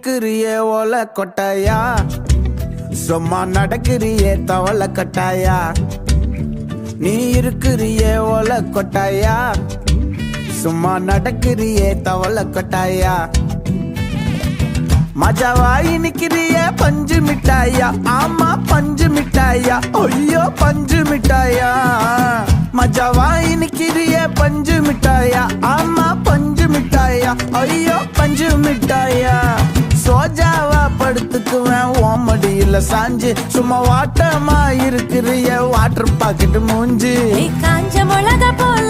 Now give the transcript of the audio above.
இருக்கிறியே ஓல கொட்டாயா, சும்மா நடக்கிறியே தவள கட்டாயா. நீ இருக்கிறியே ஓல கொட்டாயா, சும்மா நடக்கிறியே தவள கொட்டாயா. மஜாவாய் நிக்கிறிய பஞ்சு மிட்டாயா, ஆமா பஞ்சு மிட்டாயா, ஐயோ பஞ்சு மிட்டாயா. மஜாவாய் நிக்கிறிய பஞ்சு மிட்டாயா, ஆமா பஞ்சு மிட்டாயா, ஐயோ பஞ்சு மிட்டாயா. சோஜாவா படுத்துக்குவேன் ஓமடியில சாஞ்சு, சும்மா வாட்டமா இருக்கிறிய வாட்டர் பாக்கெட் மூஞ்சி. காஞ்ச மிளகா போல